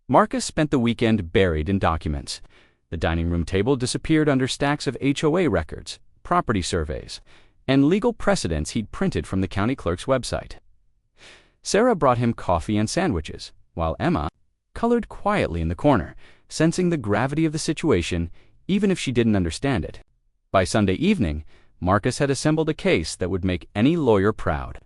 Marcus spent the weekend buried in documents. The dining room table disappeared under stacks of HOA records, property surveys, and legal precedents he'd printed from the county clerk's website. Sarah brought him coffee and sandwiches, while Emma colored quietly in the corner, sensing the gravity of the situation even if she didn't understand it. By Sunday evening, Marcus had assembled a case that would make any lawyer proud.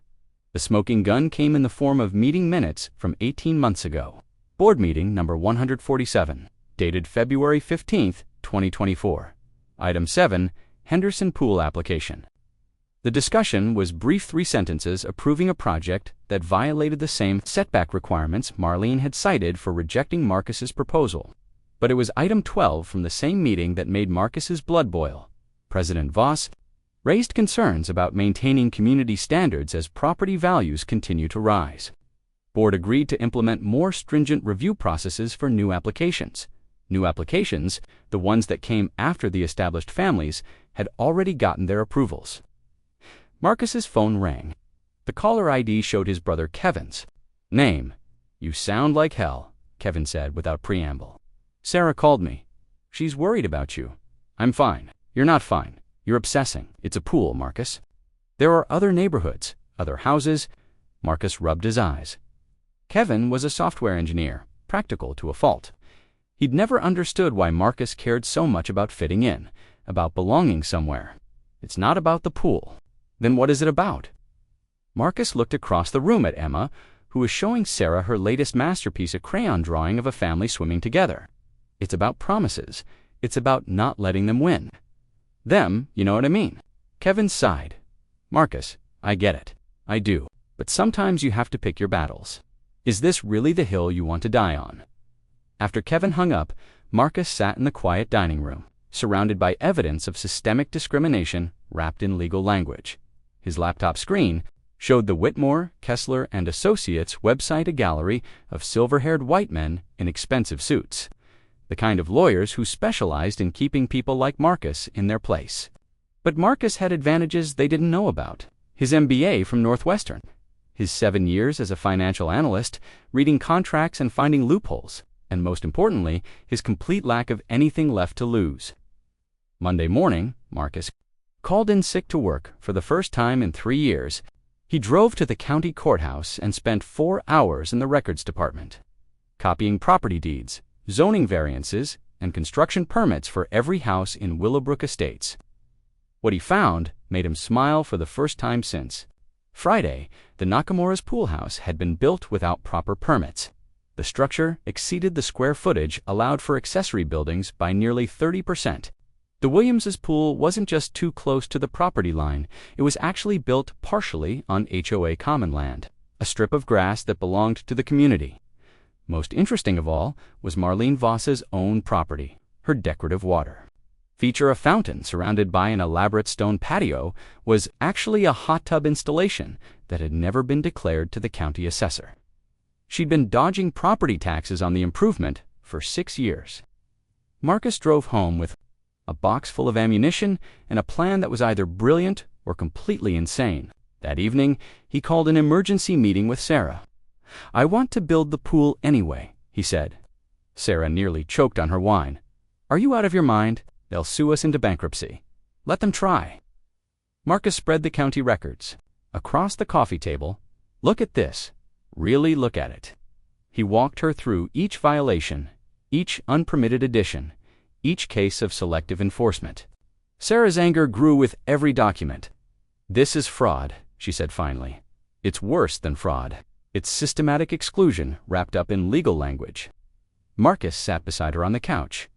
The smoking gun came in the form of meeting minutes from 18 months ago. Board meeting number 147, dated February 15, 2024. Item 7, Henderson Pool application. The discussion was brief 3 sentences approving a project that violated the same setback requirements Marlene had cited for rejecting Marcus's proposal. But it was item 12 from the same meeting that made Marcus's blood boil. President Voss raised concerns about maintaining community standards as property values continue to rise. Board agreed to implement more stringent review processes for new applications. New applications, the ones that came after the established families, had already gotten their approvals. Marcus's phone rang. The caller ID showed his brother Kevin's. Name. "You sound like hell," Kevin said without preamble. "Sarah called me. She's worried about you." "I'm fine." "You're not fine. You're obsessing. It's a pool, Marcus." "There are other neighborhoods, other houses." Marcus rubbed his eyes. Kevin was a software engineer, practical to a fault. He'd never understood why Marcus cared so much about fitting in, about belonging somewhere. "It's not about the pool." "Then what is it about?" Marcus looked across the room at Emma, who was showing Sarah her latest masterpiece, a crayon drawing of a family swimming together. "It's about promises. It's about not letting them win." "Them, you know what I mean." Kevin sighed. "Marcus, I get it. I do. But sometimes you have to pick your battles. Is this really the hill you want to die on?" After Kevin hung up, Marcus sat in the quiet dining room, surrounded by evidence of systemic discrimination wrapped in legal language. His laptop screen showed the Whitmore, Kessler, and Associates website, a gallery of silver-haired white men in expensive suits, the kind of lawyers who specialized in keeping people like Marcus in their place. But Marcus had advantages they didn't know about. His MBA from Northwestern, his 7 years as a financial analyst, reading contracts and finding loopholes, and most importantly, his complete lack of anything left to lose. Monday morning, Marcus called in sick to work for the first time in 3 years. He drove to the county courthouse and spent 4 hours in the records department, copying property deeds, zoning variances, and construction permits for every house in Willowbrook Estates. What he found made him smile for the first time since. Friday, the Nakamura's pool house had been built without proper permits. The structure exceeded the square footage allowed for accessory buildings by nearly 30%. The Williamses' pool wasn't just too close to the property line, it was actually built partially on HOA common land, a strip of grass that belonged to the community. Most interesting of all was Marlene Voss's own property, her decorative water. Feature a fountain surrounded by an elaborate stone patio was actually a hot tub installation that had never been declared to the county assessor. She'd been dodging property taxes on the improvement for 6 years. Marcus drove home with a box full of ammunition and a plan that was either brilliant or completely insane. That evening, he called an emergency meeting with Sarah. "I want to build the pool anyway," he said. Sarah nearly choked on her wine. "Are you out of your mind? They'll sue us into bankruptcy. Let them try." Marcus spread the county records. Across the coffee table, "Look at this. Really look at it." He walked her through each violation, each unpermitted addition, each case of selective enforcement. Sarah's anger grew with every document. "This is fraud," she said finally. "It's worse than fraud. It's systematic exclusion wrapped up in legal language." Marcus sat beside her on the couch.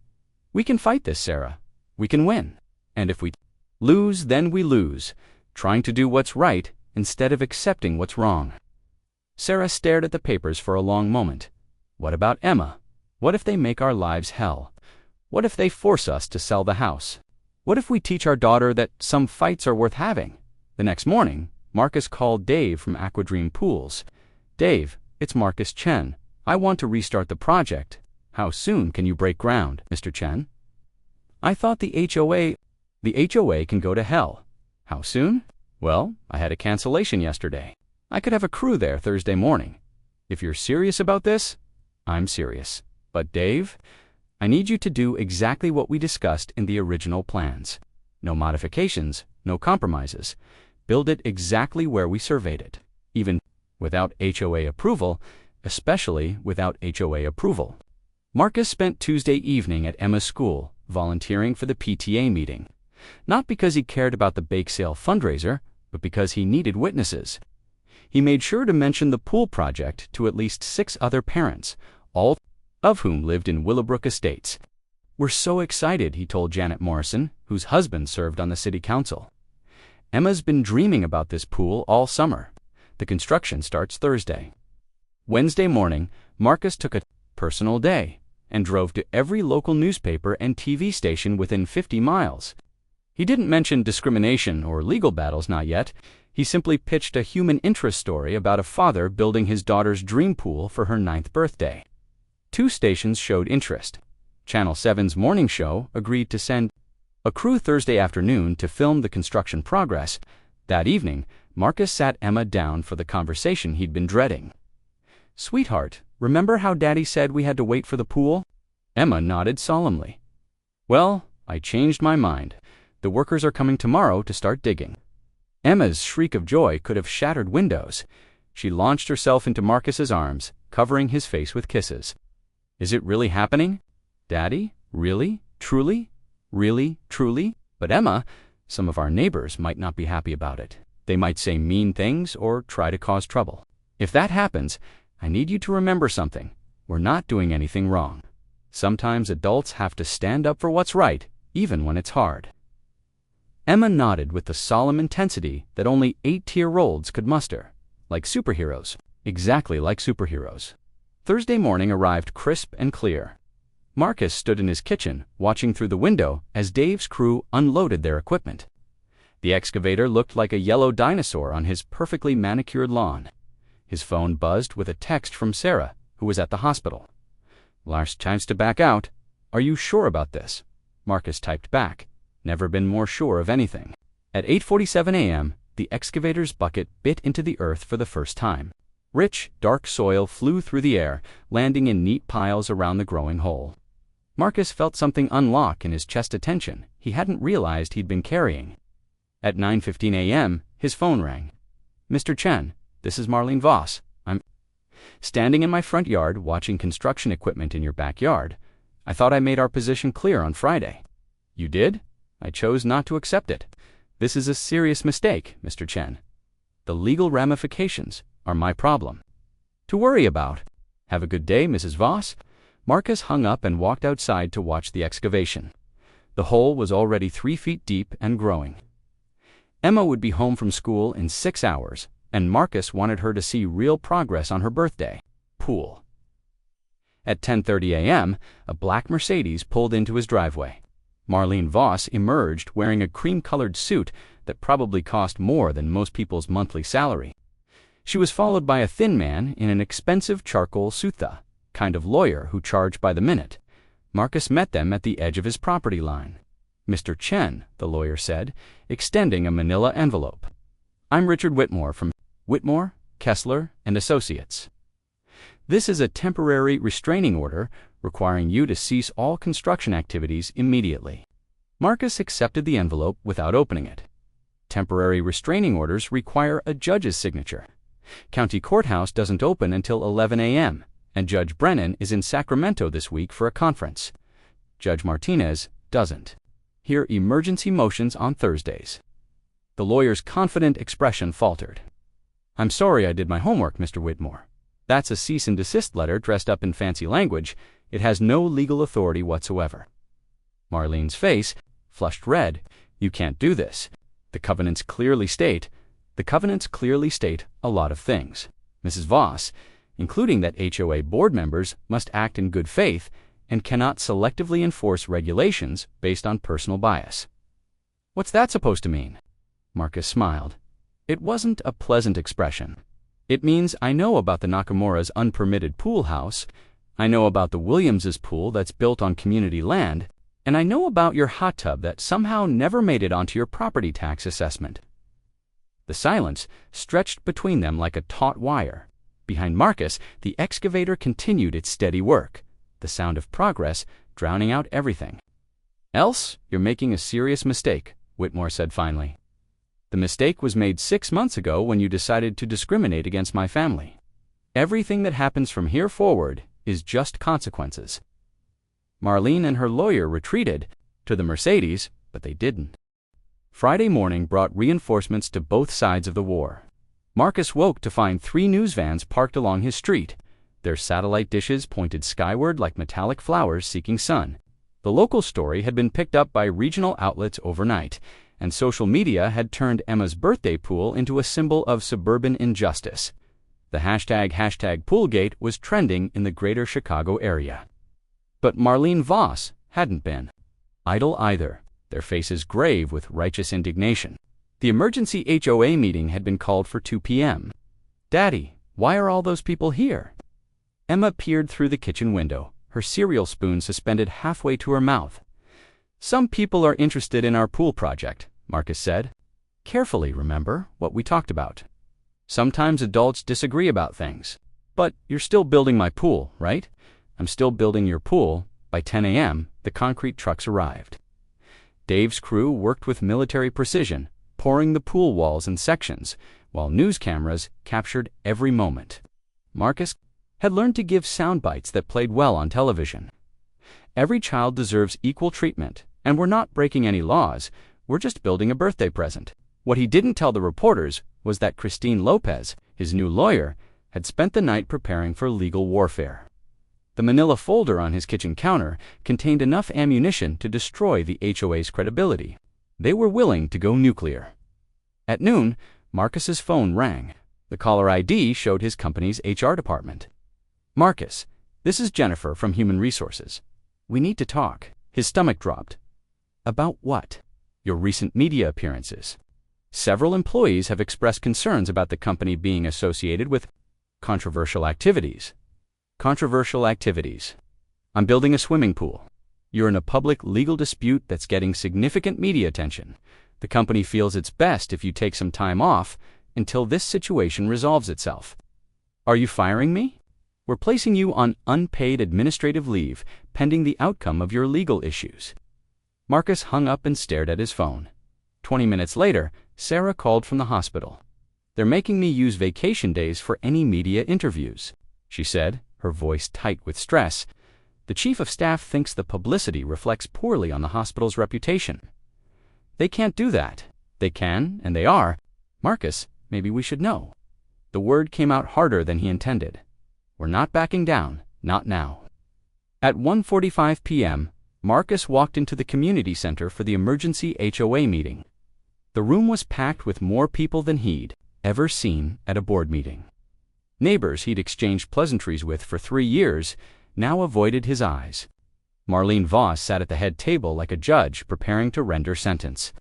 "We can fight this, Sarah. We can win. And if we lose, then we lose, trying to do what's right instead of accepting what's wrong." Sarah stared at the papers for a long moment. "What about Emma? What if they make our lives hell? What if they force us to sell the house? What if we teach our daughter that some fights are worth having?" The next morning, Marcus called Dave from Aquadream Pools. "Dave, it's Marcus Chen. I want to restart the project. How soon can you break ground, Mr. Chen?" "I thought the HOA can go to hell." "How soon?" "Well, I had a cancellation yesterday. I could have a crew there Thursday morning. If you're serious about this, I'm serious." But Dave, I need you to do exactly what we discussed in the original plans. No modifications, no compromises. Build it exactly where we surveyed it, even without HOA approval, especially without HOA approval. Marcus spent Tuesday evening at Emma's school, volunteering for the PTA meeting. Not because he cared about the bake sale fundraiser, but because he needed witnesses. He made sure to mention the pool project to at least 6 other parents, all of whom lived in Willowbrook Estates. "We're so excited," he told Janet Morrison, whose husband served on the city council. "Emma's been dreaming about this pool all summer. The construction starts Thursday." Wednesday morning, Marcus took a personal day and drove to every local newspaper and TV station within 50 miles. He didn't mention discrimination or legal battles, not yet. He simply pitched a human interest story about a father building his daughter's dream pool for her 9th birthday. 2 stations showed interest. Channel 7's morning show agreed to send a crew Thursday afternoon to film the construction progress. That evening, Marcus sat Emma down for the conversation he'd been dreading. "Sweetheart, remember how Daddy said we had to wait for the pool?" Emma nodded solemnly. "Well, I changed my mind. The workers are coming tomorrow to start digging." Emma's shriek of joy could have shattered windows. She launched herself into Marcus's arms, covering his face with kisses. "Is it really happening? Daddy? Really? Truly? Really? Truly?" "But Emma, some of our neighbors might not be happy about it. They might say mean things or try to cause trouble. If that happens, I need you to remember something. We're not doing anything wrong. Sometimes adults have to stand up for what's right, even when it's hard." Emma nodded with the solemn intensity that only 8-year-olds could muster. Like superheroes. Exactly like superheroes. Thursday morning arrived crisp and clear. Marcus stood in his kitchen, watching through the window as Dave's crew unloaded their equipment. The excavator looked like a yellow dinosaur on his perfectly manicured lawn. His phone buzzed with a text from Sarah, who was at the hospital. "Last chance to back out. Are you sure about this?" Marcus typed back. Never been more sure of anything. At 8:47 a.m., the excavator's bucket bit into the earth for the first time. Rich, dark soil flew through the air, landing in neat piles around the growing hole. Marcus felt something unlock in his chest, a tension he hadn't realized he'd been carrying. At 9:15 a.m., his phone rang. "Mr. Chen, this is Marlene Voss. I'm standing in my front yard watching construction equipment in your backyard. I thought I made our position clear on Friday." "You did? I chose not to accept it. This is a serious mistake, Mr. Chen. The legal ramifications are my problem to worry about. Have a good day, Mrs. Voss." Marcus hung up and walked outside to watch the excavation. The hole was already 3 feet deep and growing. Emma would be home from school in 6 hours, and Marcus wanted her to see real progress on her birthday. Pool. At 10:30 a.m., a black Mercedes pulled into his driveway. Marlene Voss emerged wearing a cream-colored suit that probably cost more than most people's monthly salary. She was followed by a thin man in an expensive charcoal suit, the kind of lawyer who charged by the minute. Marcus met them at the edge of his property line. "Mr. Chen," the lawyer said, extending a manila envelope. "I'm Richard Whitmore from Whitmore, Kessler, and Associates. This is a temporary restraining order requiring you to cease all construction activities immediately." Marcus accepted the envelope without opening it. Temporary restraining orders require a judge's signature. County Courthouse doesn't open until 11 a.m., and Judge Brennan is in Sacramento this week for a conference. Judge Martinez doesn't hear emergency motions on Thursdays. The lawyer's confident expression faltered. "I'm sorry I did my homework, Mr. Whitmore. That's a cease and desist letter dressed up in fancy language. It has no legal authority whatsoever." Marlene's face flushed red. "You can't do this. The covenants clearly state a lot of things, Mrs. Voss, including that HOA board members must act in good faith and cannot selectively enforce regulations based on personal bias." "What's that supposed to mean?" Marcus smiled. It wasn't a pleasant expression. "It means I know about the Nakamura's unpermitted pool house, I know about the Williamses' pool that's built on community land, and I know about your hot tub that somehow never made it onto your property tax assessment." The silence stretched between them like a taut wire. Behind Marcus, the excavator continued its steady work. the sound of progress drowning out everything. "Else, you're making a serious mistake," Whitmore said finally. "The mistake was made 6 months ago when you decided to discriminate against my family. Everything that happens from here forward is just consequences." Marlene and her lawyer retreated to the Mercedes, but they didn't. Friday morning brought reinforcements to both sides of the war. Marcus woke to find 3 news vans parked along his street. Their satellite dishes pointed skyward like metallic flowers seeking sun. The local story had been picked up by regional outlets overnight, and social media had turned Emma's birthday pool into a symbol of suburban injustice. The hashtag #Poolgate was trending in the greater Chicago area. But Marlene Voss hadn't been idle either, their faces grave with righteous indignation. The emergency HOA meeting had been called for 2 p.m. "Daddy, why are all those people here?" Emma peered through the kitchen window, her cereal spoon suspended halfway to her mouth. "Some people are interested in our pool project," Marcus said. "Carefully, remember what we talked about. Sometimes adults disagree about things. But you're still building my pool, right? I'm still building your pool." By 10 a.m., the concrete trucks arrived. Dave's crew worked with military precision, pouring the pool walls in sections, while news cameras captured every moment. Marcus had learned to give sound bites that played well on television. "Every child deserves equal treatment, and we're not breaking any laws, we're just building a birthday present." What he didn't tell the reporters was that Christine Lopez, his new lawyer, had spent the night preparing for legal warfare. The manila folder on his kitchen counter contained enough ammunition to destroy the HOA's credibility. They were willing to go nuclear. At noon, Marcus's phone rang. The caller ID showed his company's HR department. "Marcus, this is Jennifer from Human Resources. We need to talk." His stomach dropped. "About what?" "Your recent media appearances. Several employees have expressed concerns about the company being associated with controversial activities." "Controversial activities. I'm building a swimming pool. You're in a public legal dispute that's getting significant media attention. The company feels it's best if you take some time off until this situation resolves itself." "Are you firing me?" "We're placing you on unpaid administrative leave pending the outcome of your legal issues." Marcus hung up and stared at his phone. 20 minutes later, Sarah called from the hospital. "They're making me use vacation days for any media interviews," she said, her voice tight with stress. "The chief of staff thinks the publicity reflects poorly on the hospital's reputation." "They can't do that." "They can, and they are." "Marcus, maybe we should know." The word came out harder than he intended. "We're not backing down, not now." At 1:45 p.m., Marcus walked into the community center for the emergency HOA meeting. The room was packed with more people than he'd ever seen at a board meeting. Neighbors he'd exchanged pleasantries with for 3 years now avoided his eyes. Marlene Voss sat at the head table like a judge preparing to render sentence.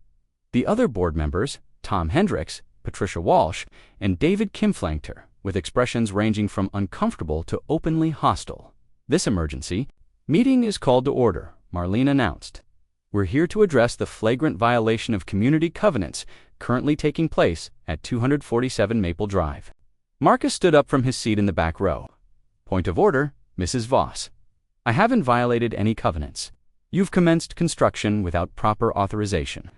The other board members, Tom Hendricks, Patricia Walsh, and David Kim, flanked her, with expressions ranging from uncomfortable to openly hostile. "This emergency meeting is called to order," Marlene announced. "We're here to address the flagrant violation of community covenants currently taking place at 247 Maple Drive." Marcus stood up from his seat in the back row. "Point of order, Mrs. Voss. I haven't violated any covenants. You've commenced construction without proper authorization.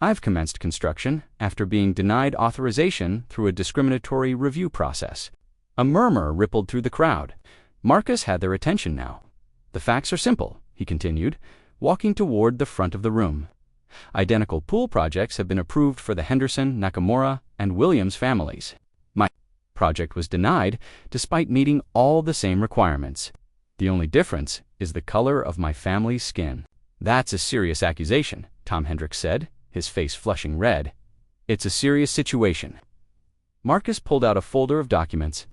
I've commenced construction after being denied authorization through a discriminatory review process." A murmur rippled through the crowd. Marcus had their attention now. "The facts are simple," he continued, walking toward the front of the room. "Identical pool projects have been approved for the Henderson, Nakamura, and Williams families. My project was denied despite meeting all the same requirements. The only difference is the color of my family's skin." "That's a serious accusation," Tom Hendricks said, his face flushing red. "It's a serious situation." Marcus pulled out a folder of documents.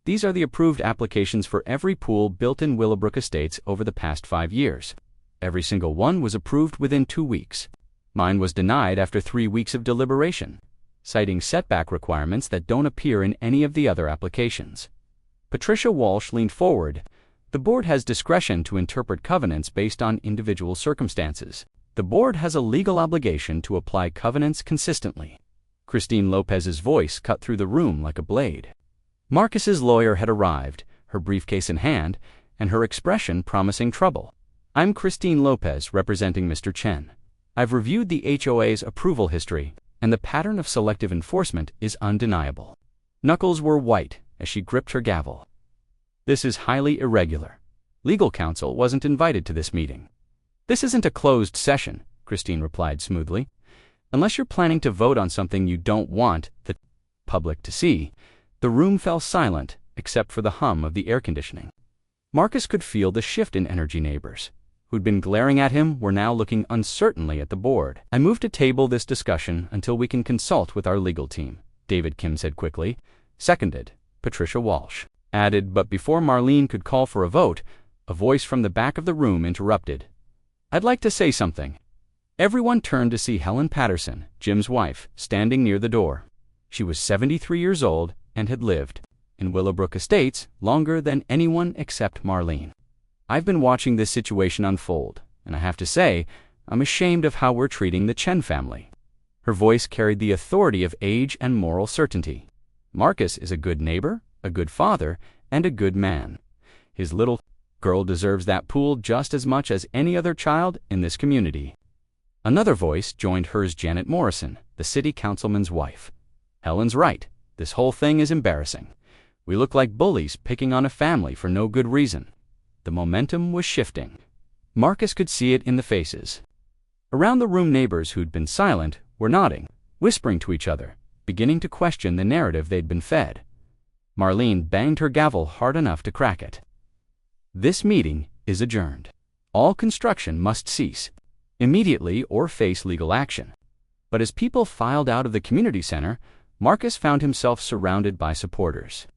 "These are the approved applications for every pool built in Willowbrook Estates over the past 5 years. Every single one was approved within 2 weeks. Mine was denied after 3 weeks of deliberation, citing setback requirements that don't appear in any of the other applications." Patricia Walsh leaned forward. "The board has discretion to interpret covenants based on individual circumstances. The board has a legal obligation to apply covenants consistently." Christine Lopez's voice cut through the room like a blade. Marcus's lawyer had arrived, her briefcase in hand, and her expression promising trouble. "I'm Christine Lopez, representing Mr. Chen. I've reviewed the HOA's approval history, and the pattern of selective enforcement is undeniable." Knuckles were white as she gripped her gavel. "This is highly irregular. Legal counsel wasn't invited to this meeting." "This isn't a closed session," Christine replied smoothly. "Unless you're planning to vote on something you don't want the public to see." The room fell silent except for the hum of the air conditioning. Marcus could feel the shift in energy. Neighbors who'd been glaring at him were now looking uncertainly at the board. "I move to table this discussion until we can consult with our legal team," David Kim said quickly. "Seconded," Patricia Walsh added, but before Marlene could call for a vote, a voice from the back of the room interrupted. "I'd like to say something." Everyone turned to see Helen Patterson, Jim's wife, standing near the door. She was 73 years old and had lived in Willowbrook Estates longer than anyone except Marlene. "I've been watching this situation unfold, and I have to say, I'm ashamed of how we're treating the Chen family." Her voice carried the authority of age and moral certainty. "Marcus is a good neighbor, a good father, and a good man. His little girl deserves that pool just as much as any other child in this community." Another voice joined hers, Janet Morrison, the city councilman's wife. "Helen's right. This whole thing is embarrassing. We look like bullies picking on a family for no good reason." The momentum was shifting. Marcus could see it in the faces. Around the room, neighbors who'd been silent were nodding, whispering to each other, beginning to question the narrative they'd been fed. Marlene banged her gavel hard enough to crack it. "This meeting is adjourned. All construction must cease immediately or face legal action." But as people filed out of the community center, Marcus found himself surrounded by supporters.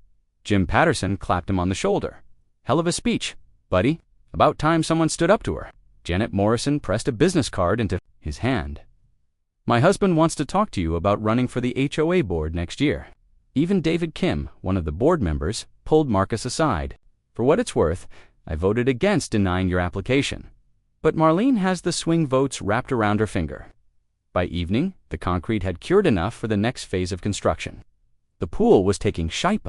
Jim Patterson clapped him on the shoulder. "Hell of a speech, buddy. About time someone stood up to her." Janet Morrison pressed a business card into his hand. "My husband wants to talk to you about running for the HOA board next year." Even David Kim, one of the board members, pulled Marcus aside. "For what it's worth, I voted against denying your application. But Marlene has the swing votes wrapped around her finger." By evening, the concrete had cured enough for the next phase of construction. The pool was taking shape.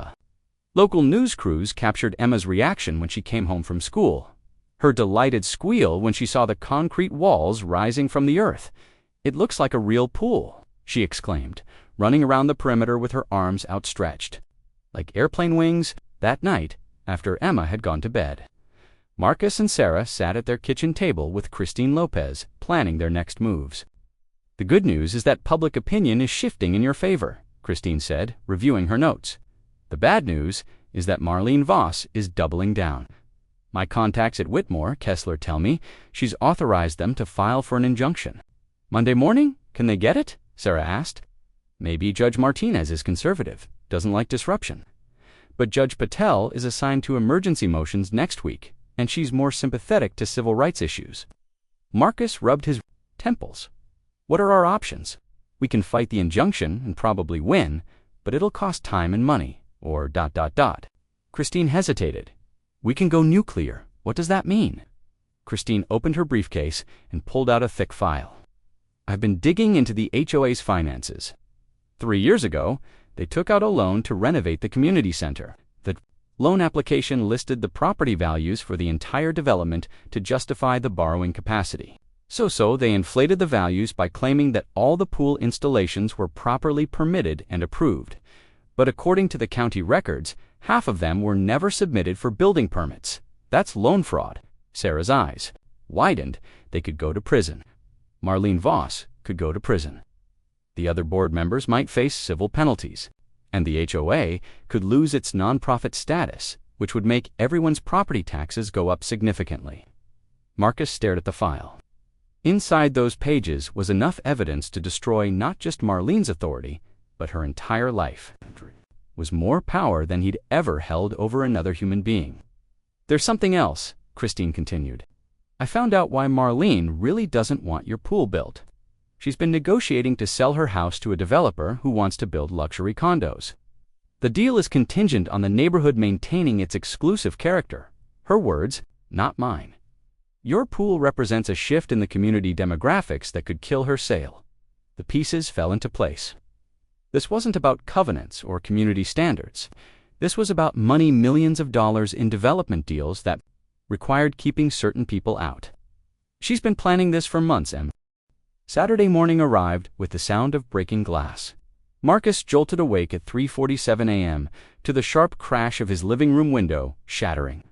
Local news crews captured Emma's reaction when she came home from school. Her delighted squeal when she saw the concrete walls rising from the earth. "It looks like a real pool," she exclaimed, running around the perimeter with her arms outstretched. Like airplane wings, that night, after Emma had gone to bed, Marcus and Sarah sat at their kitchen table with Christine Lopez, planning their next moves. "The good news is that public opinion is shifting in your favor," Christine said, reviewing her notes. "The bad news is that Marlene Voss is doubling down. My contacts at Whitmore, Kessler, tell me she's authorized them to file for an injunction." "Monday morning? Can they get it?" Sarah asked. "Maybe Judge Martinez is conservative, doesn't like disruption. But Judge Patel is assigned to emergency motions next week, and she's more sympathetic to civil rights issues." Marcus rubbed his temples. "What are our options? We can fight the injunction and probably win, but it'll cost time and money, or ... Christine hesitated. "We can go nuclear. What does that mean?" Christine opened her briefcase and pulled out a thick file. "I've been digging into the HOA's finances. 3 years ago, they took out a loan to renovate the community center. The loan application listed the property values for the entire development to justify the borrowing capacity. So they inflated the values by claiming that all the pool installations were properly permitted and approved. But according to the county records, half of them were never submitted for building permits. That's loan fraud." Sarah's eyes widened. "They could go to prison. Marlene Voss could go to prison. The other board members might face civil penalties. And the HOA could lose its nonprofit status, which would make everyone's property taxes go up significantly." Marcus stared at the file. Inside those pages was enough evidence to destroy not just Marlene's authority, but her entire life. Was more power than he'd ever held over another human being. "There's something else," Christine continued. "I found out why Marlene really doesn't want your pool built. She's been negotiating to sell her house to a developer who wants to build luxury condos. The deal is contingent on the neighborhood maintaining its exclusive character. Her words, not mine. Your pool represents a shift in the community demographics that could kill her sale." The pieces fell into place. This wasn't about covenants or community standards. This was about money, millions of dollars in development deals that required keeping certain people out. She's been planning this for months, Em. Saturday morning arrived with the sound of breaking glass. Marcus jolted awake at 3:47 a.m. to the sharp crash of his living room window shattering.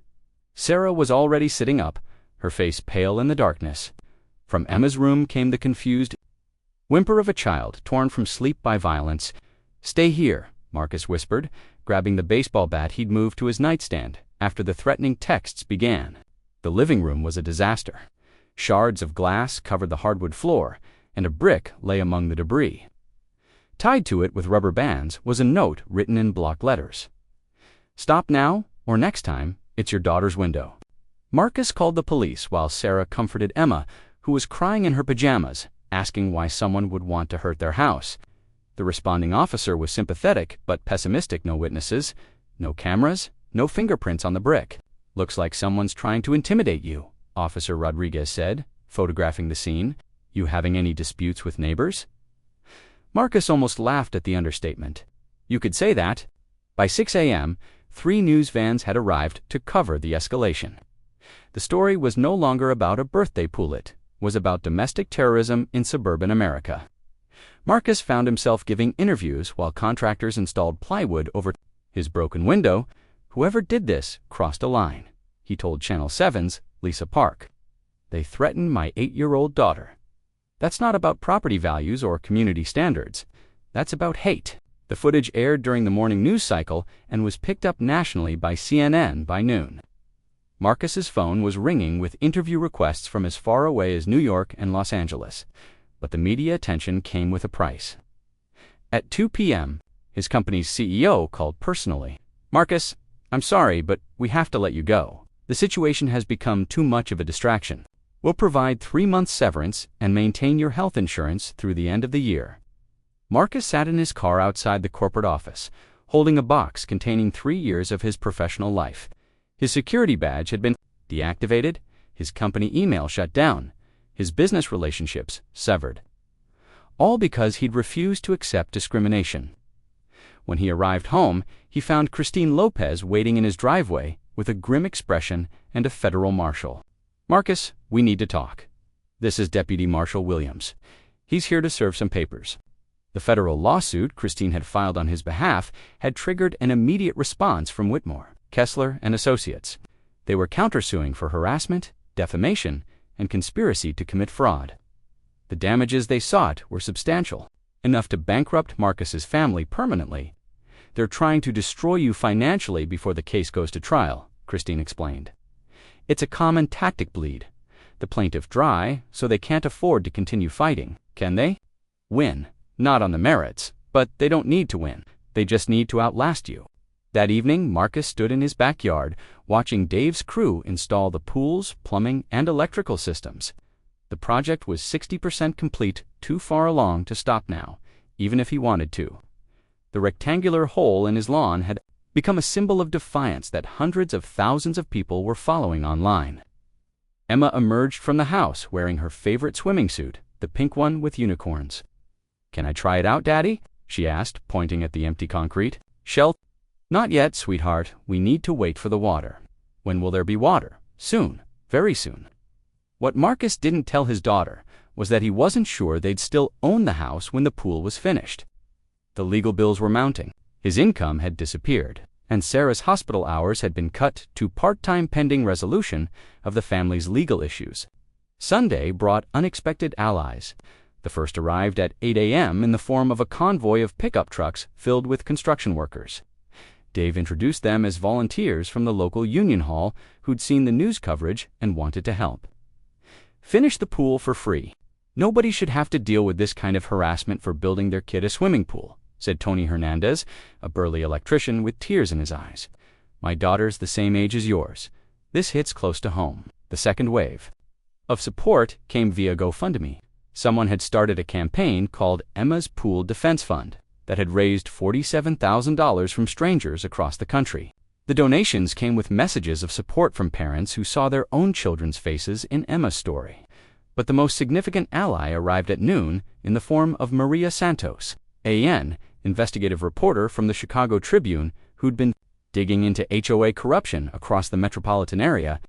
Sarah was already sitting up, her face pale in the darkness. From Emma's room came the confused whimper of a child torn from sleep by violence. "Stay here," Marcus whispered, grabbing the baseball bat he'd moved to his nightstand after the threatening texts began. The living room was a disaster. Shards of glass covered the hardwood floor, and a brick lay among the debris. Tied to it with rubber bands was a note written in block letters. "Stop now, or next time, it's your daughter's window." Marcus called the police while Sarah comforted Emma, who was crying in her pajamas, asking why someone would want to hurt their house. The responding officer was sympathetic but pessimistic. "No witnesses, no cameras, no fingerprints on the brick. Looks like someone's trying to intimidate you," Officer Rodriguez said, photographing the scene. "You having any disputes with neighbors?" Marcus almost laughed at the understatement. "You could say that." By 6 a.m., 3 news vans had arrived to cover the escalation. The story was no longer about a birthday pool, it was about domestic terrorism in suburban America. Marcus found himself giving interviews while contractors installed plywood over his broken window. "Whoever did this crossed a line," he told Channel 7's Lisa Park. "They threatened my 8-year-old daughter." That's not about property values or community standards. That's about hate. The footage aired during the morning news cycle and was picked up nationally by CNN by noon. Marcus's phone was ringing with interview requests from as far away as New York and Los Angeles, but the media attention came with a price. At 2 p.m., his company's CEO called personally. "Marcus, I'm sorry, but we have to let you go. The situation has become too much of a distraction. We'll provide 3 months severance and maintain your health insurance through the end of the year." Marcus sat in his car outside the corporate office, holding a box containing 3 years of his professional life. His security badge had been deactivated, his company email shut down, his business relationships severed. All because he'd refused to accept discrimination. When he arrived home, he found Christine Lopez waiting in his driveway with a grim expression and a federal marshal. "Marcus, we need to talk. This is Deputy Marshal Williams. He's here to serve some papers." The federal lawsuit Christine had filed on his behalf had triggered an immediate response from Whitmore, Kessler, and Associates. They were countersuing for harassment, defamation, and conspiracy to commit fraud. The damages they sought were substantial, enough to bankrupt Marcus's family permanently. "They're trying to destroy you financially before the case goes to trial," Christine explained. "It's a common tactic, bleed the plaintiff dry, so they can't afford to continue fighting, can they? Win, not on the merits, but they don't need to win. They just need to outlast you." That evening, Marcus stood in his backyard, watching Dave's crew install the pool's plumbing and electrical systems. The project was 60% complete, too far along to stop now, even if he wanted to. The rectangular hole in his lawn had become a symbol of defiance that hundreds of thousands of people were following online. Emma emerged from the house wearing her favorite swimming suit, the pink one with unicorns. "Can I try it out, Daddy?" she asked, pointing at the empty concrete. "Not yet, sweetheart. We need to wait for the water." "When will there be water?" "Soon. Very soon." What Marcus didn't tell his daughter was that he wasn't sure they'd still own the house when the pool was finished. The legal bills were mounting. His income had disappeared, and Sarah's hospital hours had been cut to part-time pending resolution of the family's legal issues. Sunday brought unexpected allies. The first arrived at 8 a.m. in the form of a convoy of pickup trucks filled with construction workers. Dave introduced them as volunteers from the local union hall who'd seen the news coverage and wanted to help. "Finish the pool for free. Nobody should have to deal with this kind of harassment for building their kid a swimming pool," said Tony Hernandez, a burly electrician with tears in his eyes. "My daughter's the same age as yours. This hits close to home." The second wave of support came via GoFundMe. Someone had started a campaign called Emma's Pool Defense Fund that had raised $47,000 from strangers across the country. The donations came with messages of support from parents who saw their own children's faces in Emma's story. But the most significant ally arrived at noon in the form of Maria Santos, AN, investigative reporter from the Chicago Tribune who'd been digging into HOA corruption across the metropolitan area.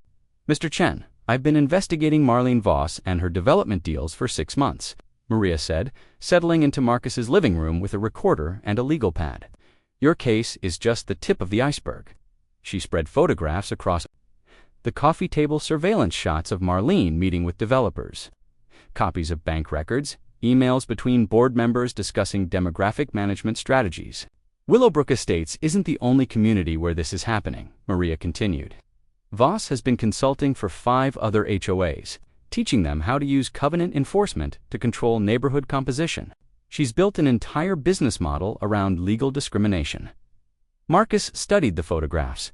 Mr. Chen, I've been investigating Marlene Voss and her development deals for 6 months, Maria said, settling into Marcus's living room with a recorder and a legal pad. Your case is just the tip of the iceberg. She spread photographs across the coffee table surveillance shots of Marlene meeting with developers, copies of bank records, emails between board members discussing demographic management strategies. Willowbrook Estates isn't the only community where this is happening, Maria continued. Voss has been consulting for 5 other HOAs, teaching them how to use covenant enforcement to control neighborhood composition. She's built an entire business model around legal discrimination. Marcus studied the photographs.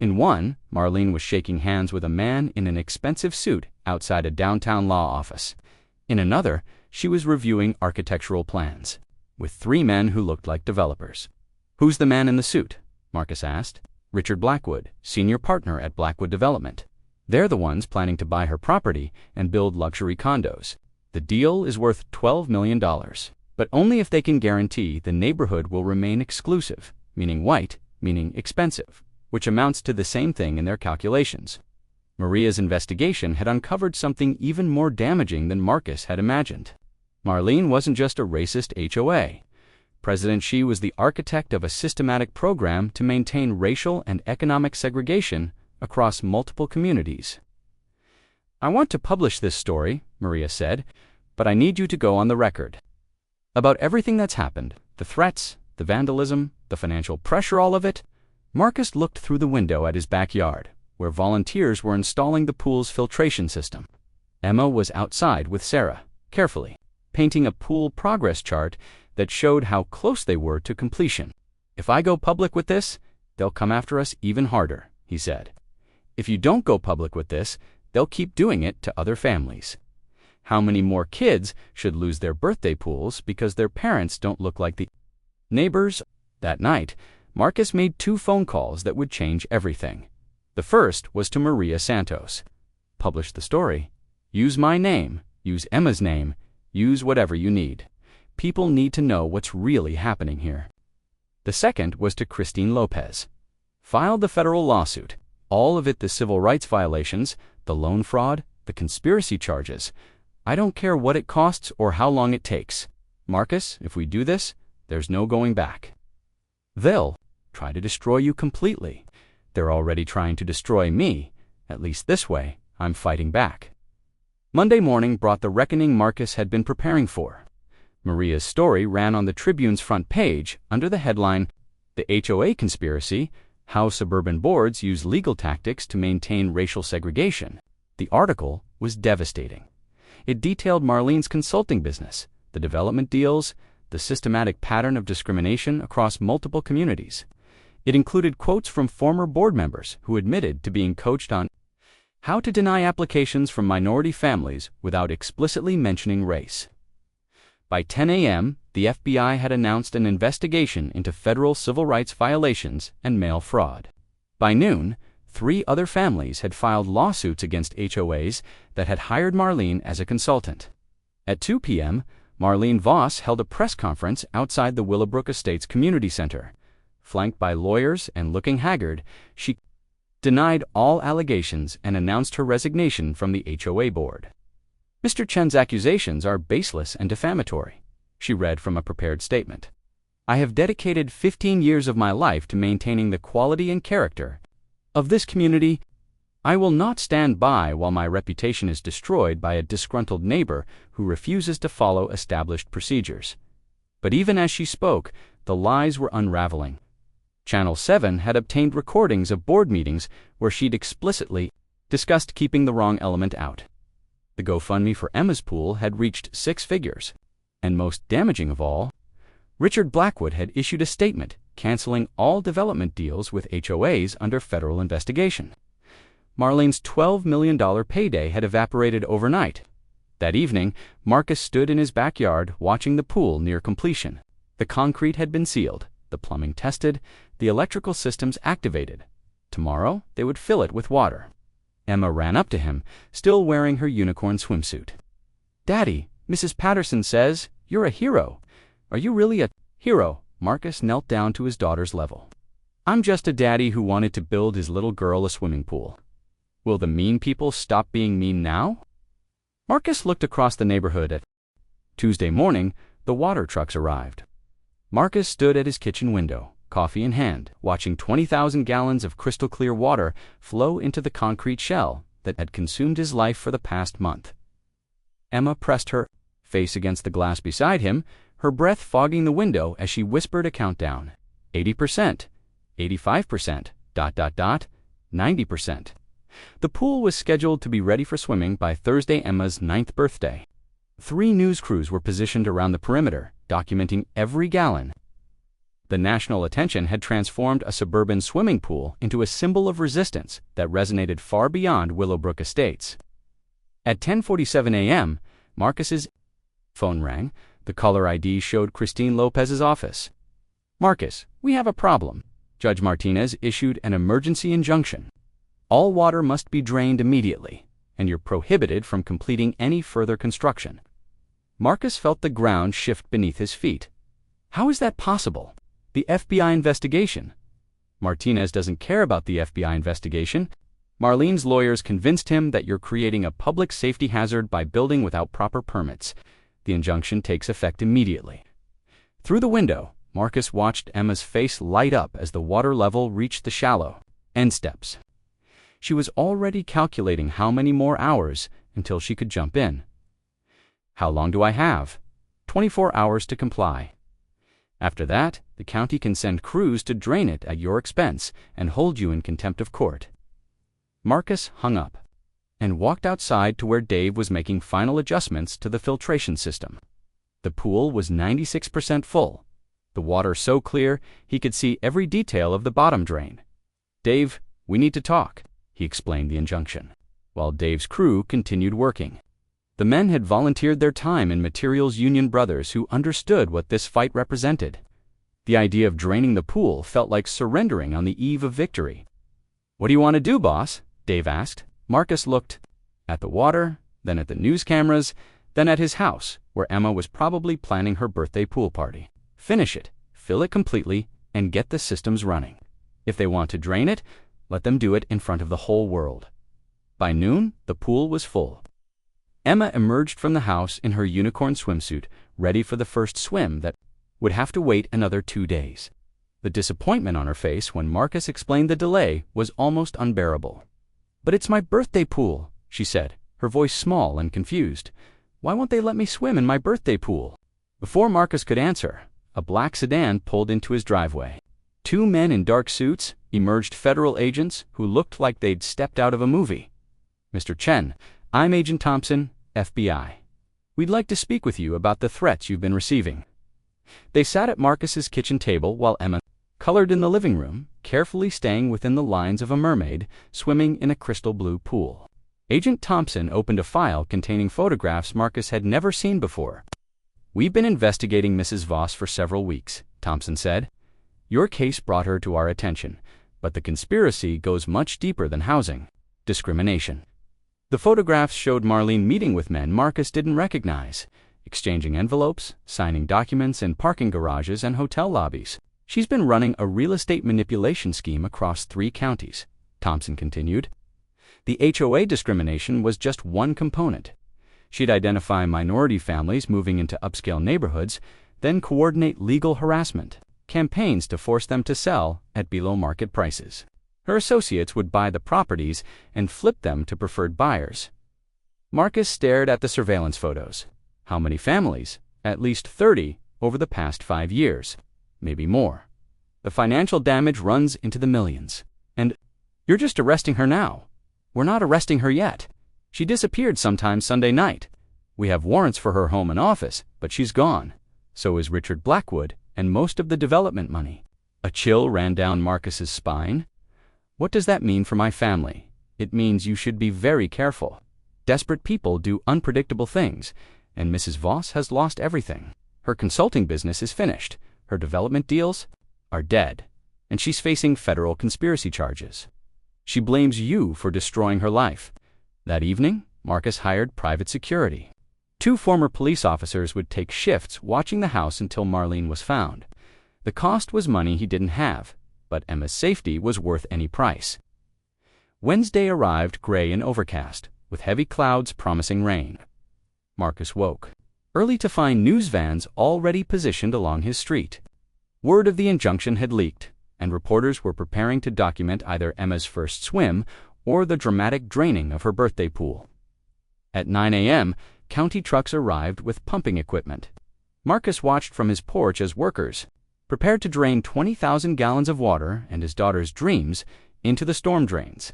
In one, Marlene was shaking hands with a man in an expensive suit outside a downtown law office. In another, she was reviewing architectural plans, with 3 men who looked like developers. Who's the man in the suit? Marcus asked. Richard Blackwood, senior partner at Blackwood Development. They're the ones planning to buy her property and build luxury condos. The deal is worth $12 million, but only if they can guarantee the neighborhood will remain exclusive, meaning white, meaning expensive, which amounts to the same thing in their calculations. Maria's investigation had uncovered something even more damaging than Marcus had imagined. Marlene wasn't just a racist HOA. President Xi was the architect of a systematic program to maintain racial and economic segregation across multiple communities. I want to publish this story, Maria said, but I need you to go on the record. About everything that's happened, the threats, the vandalism, the financial pressure, all of it. Marcus looked through the window at his backyard, where volunteers were installing the pool's filtration system. Emma was outside with Sarah, carefully, painting a pool progress chart that showed how close they were to completion. If I go public with this, they'll come after us even harder, he said. If you don't go public with this, they'll keep doing it to other families. How many more kids should lose their birthday pools because their parents don't look like the neighbors? That night, Marcus made 2 phone calls that would change everything. The first was to Maria Santos. Publish the story. Use my name. Use Emma's name. Use whatever you need. People need to know what's really happening here. The second was to Christine Lopez. Filed the federal lawsuit. All of it the civil rights violations, the loan fraud, the conspiracy charges. I don't care what it costs or how long it takes. Marcus, if we do this, there's no going back. They'll try to destroy you completely. They're already trying to destroy me. At least this way, I'm fighting back. Monday morning brought the reckoning Marcus had been preparing for. Maria's story ran on the Tribune's front page under the headline, "The HOA Conspiracy: How Suburban Boards Use Legal Tactics to Maintain Racial Segregation." The article was devastating. It detailed Marlene's consulting business, the development deals, the systematic pattern of discrimination across multiple communities. It included quotes from former board members who admitted to being coached on how to deny applications from minority families without explicitly mentioning race. By 10 a.m., the FBI had announced an investigation into federal civil rights violations and mail fraud. By noon, 3 other families had filed lawsuits against HOAs that had hired Marlene as a consultant. At 2 p.m., Marlene Voss held a press conference outside the Willowbrook Estates Community Center. Flanked by lawyers and looking haggard, she denied all allegations and announced her resignation from the HOA board. Mr. Chen's accusations are baseless and defamatory, she read from a prepared statement. I have dedicated 15 years of my life to maintaining the quality and character of this community. I will not stand by while my reputation is destroyed by a disgruntled neighbor who refuses to follow established procedures. But even as she spoke, the lies were unraveling. Channel 7 had obtained recordings of board meetings where she'd explicitly discussed keeping the wrong element out. The GoFundMe for Emma's pool had reached 6 figures. And most damaging of all, Richard Blackwood had issued a statement canceling all development deals with HOAs under federal investigation. Marlene's $12 million payday had evaporated overnight. That evening, Marcus stood in his backyard watching the pool near completion. The concrete had been sealed, the plumbing tested, the electrical systems activated. Tomorrow, they would fill it with water. Emma ran up to him, still wearing her unicorn swimsuit. "Daddy, Mrs. Patterson says you're a hero. Are you really a hero?" Marcus knelt down to his daughter's level. "I'm just a daddy who wanted to build his little girl a swimming pool." Will the mean people stop being mean now? Marcus looked across the neighborhood at Tuesday morning. The water trucks arrived. Marcus stood at his kitchen window, coffee in hand, watching 20,000 gallons of crystal-clear water flow into the concrete shell that had consumed his life for the past month. Emma pressed her face against the glass beside him, her breath fogging the window as she whispered a countdown. 80%, 85%, 90%. The pool was scheduled to be ready for swimming by Thursday, Emma's 9th birthday. 3 news crews were positioned around the perimeter, documenting every gallon. The national attention had transformed a suburban swimming pool into a symbol of resistance that resonated far beyond Willowbrook Estates. At 10:47 a.m., Marcus's phone rang. The caller ID showed Christine Lopez's office. "Marcus, we have a problem. Judge Martinez issued an emergency injunction. All water must be drained immediately, and you're prohibited from completing any further construction." Marcus felt the ground shift beneath his feet. How is that possible? The FBI investigation. Martinez doesn't care about the FBI investigation. Marlene's lawyers convinced him that you're creating a public safety hazard by building without proper permits. The injunction takes effect immediately. Through the window, Marcus watched Emma's face light up as the water level reached the shallow end steps. She was already calculating how many more hours until she could jump in. "How long do I have?" 24 hours to comply. After that, the county can send crews to drain it at your expense and hold you in contempt of court. Marcus hung up and walked outside to where Dave was making final adjustments to the filtration system. The pool was 96% full, the water so clear he could see every detail of the bottom drain. "Dave, we need to talk," he explained the injunction, while Dave's crew continued working. The men had volunteered their time in materials union brothers who understood what this fight represented. The idea of draining the pool felt like surrendering on the eve of victory. "What do you want to do, boss?" Dave asked. Marcus looked at the water, then at the news cameras, then at his house, where Emma was probably planning her birthday pool party. "Finish it, fill it completely, and get the systems running. If they want to drain it, let them do it in front of the whole world." By noon, the pool was full. Emma emerged from the house in her unicorn swimsuit, ready for the first swim that would have to wait another 2 days. The disappointment on her face when Marcus explained the delay was almost unbearable. "But it's my birthday pool," she said, her voice small and confused. "Why won't they let me swim in my birthday pool?" Before Marcus could answer, a black sedan pulled into his driveway. 2 men in dark suits emerged, federal agents who looked like they'd stepped out of a movie. "Mr. Chen, I'm Agent Thompson, FBI. We'd like to speak with you about the threats you've been receiving." They sat at Marcus's kitchen table while Emma colored in the living room, carefully staying within the lines of a mermaid swimming in a crystal blue pool. Agent Thompson opened a file containing photographs Marcus had never seen before. "We've been investigating Mrs. Voss for several weeks," Thompson said. "Your case brought her to our attention, but the conspiracy goes much deeper than housing discrimination." The photographs showed Marlene meeting with men Marcus didn't recognize, exchanging envelopes, signing documents in parking garages and hotel lobbies. "She's been running a real estate manipulation scheme across 3 counties, Thompson continued. The HOA discrimination was just one component. She'd identify minority families moving into upscale neighborhoods, then coordinate legal harassment campaigns to force them to sell at below-market prices. Her associates would buy the properties and flip them to preferred buyers." Marcus stared at the surveillance photos. How many families? At least 30 over the past 5 years. Maybe more. The financial damage runs into the millions. "And you're just arresting her now." "We're not arresting her yet. She disappeared sometime Sunday night. We have warrants for her home and office, but she's gone. So is Richard Blackwood and most of the development money." A chill ran down Marcus's spine. "What does that mean for my family?" "It means you should be very careful. Desperate people do unpredictable things, and Mrs. Voss has lost everything. Her consulting business is finished. Her development deals are dead, and she's facing federal conspiracy charges. She blames you for destroying her life." That evening, Marcus hired private security. 2 former police officers would take shifts watching the house until Marlene was found. The cost was money he didn't have, but Emma's safety was worth any price. Wednesday arrived gray and overcast, with heavy clouds promising rain. Marcus woke early to find news vans already positioned along his street. Word of the injunction had leaked, and reporters were preparing to document either Emma's first swim or the dramatic draining of her birthday pool. At 9 a.m., county trucks arrived with pumping equipment. Marcus watched from his porch as workers prepared to drain 20,000 gallons of water and his daughter's dreams into the storm drains.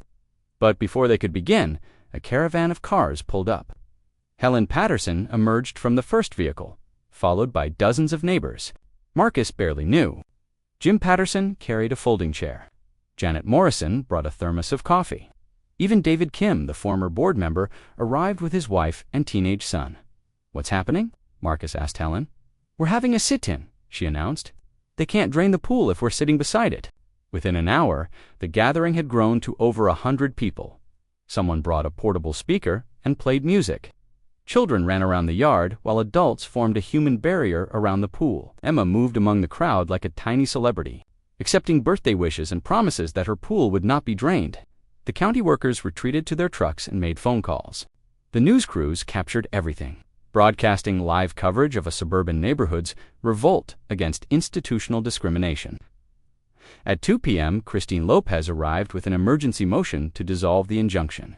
But before they could begin, a caravan of cars pulled up. Helen Patterson emerged from the first vehicle, followed by dozens of neighbors Marcus barely knew. Jim Patterson carried a folding chair. Janet Morrison brought a thermos of coffee. Even David Kim, the former board member, arrived with his wife and teenage son. "What's happening?" Marcus asked Helen. "We're having a sit-in," she announced. "They can't drain the pool if we're sitting beside it." Within an hour, the gathering had grown to over 100 people. Someone brought a portable speaker and played music. Children ran around the yard while adults formed a human barrier around the pool. Emma moved among the crowd like a tiny celebrity, accepting birthday wishes and promises that her pool would not be drained. The county workers retreated to their trucks and made phone calls. The news crews captured everything, broadcasting live coverage of a suburban neighborhood's revolt against institutional discrimination. At 2 p.m., Christine Lopez arrived with an emergency motion to dissolve the injunction.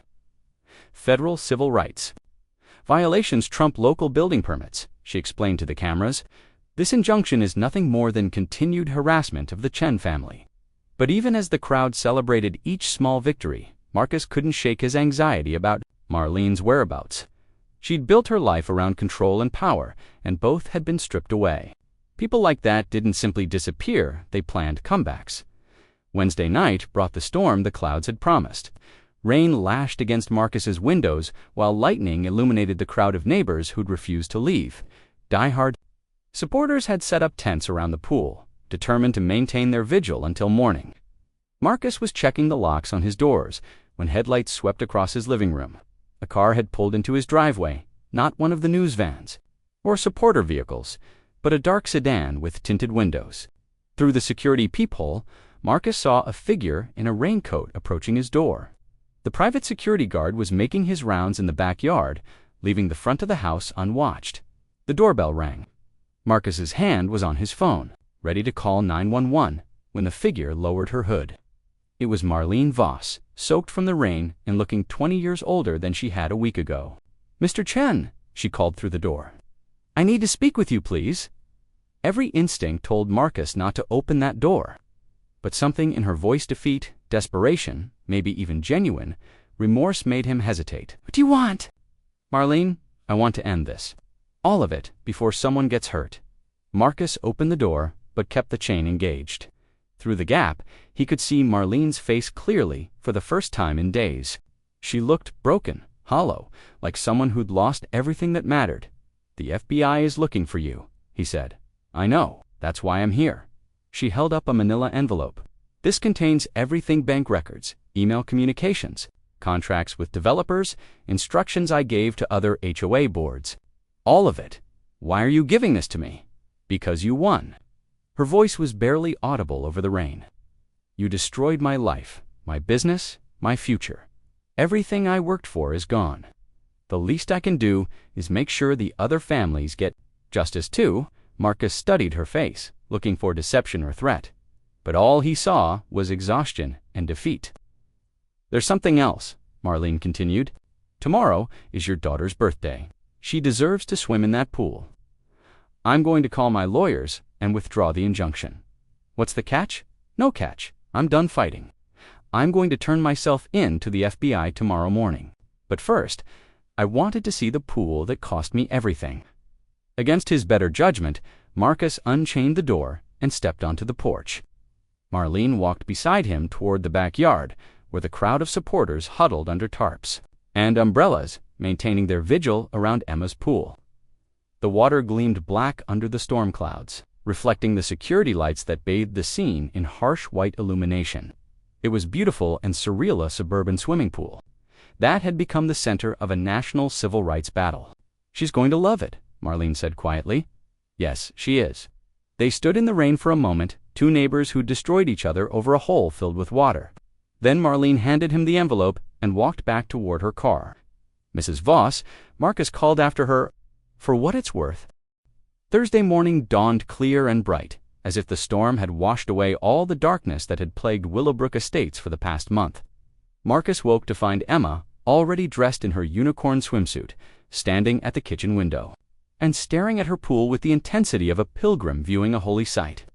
Federal civil rights violations trump local building permits, she explained to the cameras. This injunction is nothing more than continued harassment of the Chen family. But even as the crowd celebrated each small victory, Marcus couldn't shake his anxiety about Marlene's whereabouts. She'd built her life around control and power, and both had been stripped away. People like that didn't simply disappear, they planned comebacks. Wednesday night brought the storm the clouds had promised. Rain lashed against Marcus's windows, while lightning illuminated the crowd of neighbors who'd refused to leave. Die-hard supporters had set up tents around the pool, determined to maintain their vigil until morning. Marcus was checking the locks on his doors when headlights swept across his living room. A car had pulled into his driveway, not one of the news vans or supporter vehicles, but a dark sedan with tinted windows. Through the security peephole, Marcus saw a figure in a raincoat approaching his door. The private security guard was making his rounds in the backyard, leaving the front of the house unwatched. The doorbell rang. Marcus's hand was on his phone, ready to call 911, when the figure lowered her hood. It was Marlene Voss, soaked from the rain and looking 20 years older than she had a week ago. "Mr. Chen," she called through the door. "I need to speak with you, please." Every instinct told Marcus not to open that door. But something in her voice, defeat, desperation, maybe even genuine, remorse made him hesitate. "What do you want?" "Marlene, I want to end this. All of it, before someone gets hurt." Marcus opened the door, but kept the chain engaged. Through the gap, he could see Marlene's face clearly for the first time in days. She looked broken, hollow, like someone who'd lost everything that mattered. "The FBI is looking for you," he said. "I know, that's why I'm here." She held up a manila envelope. "This contains everything: bank records, email communications, contracts with developers, instructions I gave to other HOA boards. All of it. Why are you giving this to me?" "Because you won." Her voice was barely audible over the rain. "You destroyed my life, my business, my future. Everything I worked for is gone. The least I can do is make sure the other families get justice too." Marcus studied her face, looking for deception or threat. But all he saw was exhaustion and defeat. "There's something else," Marlene continued. "Tomorrow is your daughter's birthday. She deserves to swim in that pool. I'm going to call my lawyers and withdraw the injunction." "What's the catch?" "No catch. I'm done fighting. I'm going to turn myself in to the FBI tomorrow morning. But first, I wanted to see the pool that cost me everything." Against his better judgment, Marcus unchained the door and stepped onto the porch. Marlene walked beside him toward the backyard, where the crowd of supporters huddled under tarps and umbrellas, maintaining their vigil around Emma's pool. The water gleamed black under the storm clouds, reflecting the security lights that bathed the scene in harsh white illumination. It was beautiful and surreal, a suburban swimming pool that had become the center of a national civil rights battle. "She's going to love it," Marlene said quietly. "Yes, she is." They stood in the rain for a moment, two neighbors who destroyed each other over a hole filled with water. Then Marlene handed him the envelope and walked back toward her car. Mrs. Voss, Marcus called after her, "For what it's worth." Thursday morning dawned clear and bright, as if the storm had washed away all the darkness that had plagued Willowbrook Estates for the past month. Marcus woke to find Emma, already dressed in her unicorn swimsuit, standing at the kitchen window, and staring at her pool with the intensity of a pilgrim viewing a holy sight.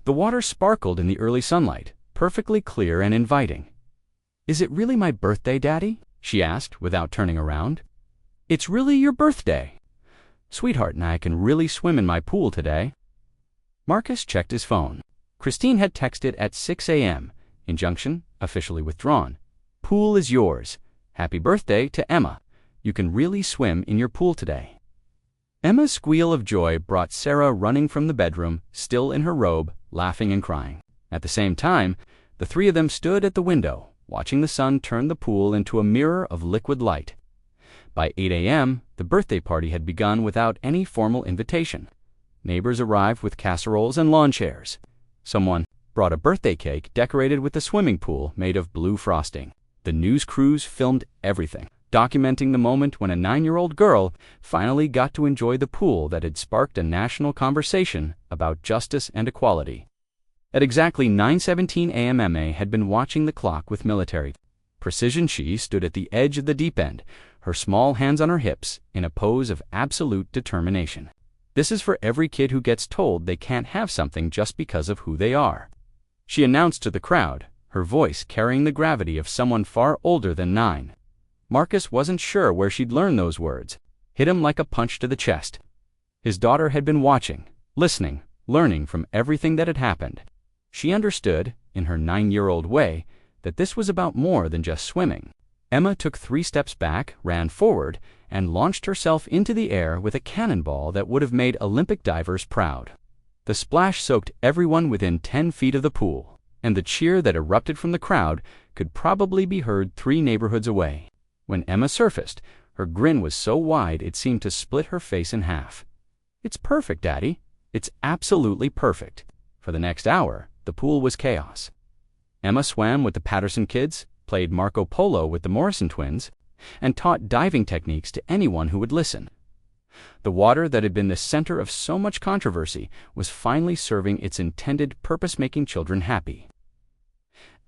The water sparkled in the early sunlight, perfectly clear and inviting. "Is it really my birthday, Daddy?" she asked without turning around. "It's really your birthday. Sweetheart and I can really swim in my pool today." Marcus checked his phone. Christine had texted at 6 a.m. Injunction officially withdrawn. "Pool is yours. Happy birthday to Emma. You can really swim in your pool today." Emma's squeal of joy brought Sarah running from the bedroom, still in her robe, laughing and crying. At the same time, the three of them stood at the window, watching the sun turn the pool into a mirror of liquid light. By 8 a.m., the birthday party had begun without any formal invitation. Neighbors arrived with casseroles and lawn chairs. Someone brought a birthday cake decorated with a swimming pool made of blue frosting. The news crews filmed everything, documenting the moment when a 9-year-old girl finally got to enjoy the pool that had sparked a national conversation about justice and equality. At exactly 9:17 a.m. Emma had been watching the clock with military precision. She stood at the edge of the deep end, her small hands on her hips, in a pose of absolute determination. This is for every kid who gets told they can't have something just because of who they are, she announced to the crowd, her voice carrying the gravity of someone far older than 9. Marcus wasn't sure where she'd learned those words. Hit him like a punch to the chest. His daughter had been watching, listening, learning from everything that had happened. She understood, in her 9-year-old way, that this was about more than just swimming. Emma took 3 steps back, ran forward, and launched herself into the air with a cannonball that would have made Olympic divers proud. The splash soaked everyone within 10 feet of the pool, and the cheer that erupted from the crowd could probably be heard 3 neighborhoods away. When Emma surfaced, her grin was so wide it seemed to split her face in half. "It's perfect, Daddy. It's absolutely perfect." For the next hour, the pool was chaos. Emma swam with the Patterson kids, played Marco Polo with the Morrison twins, and taught diving techniques to anyone who would listen. The water that had been the center of so much controversy was finally serving its intended purpose, making children happy.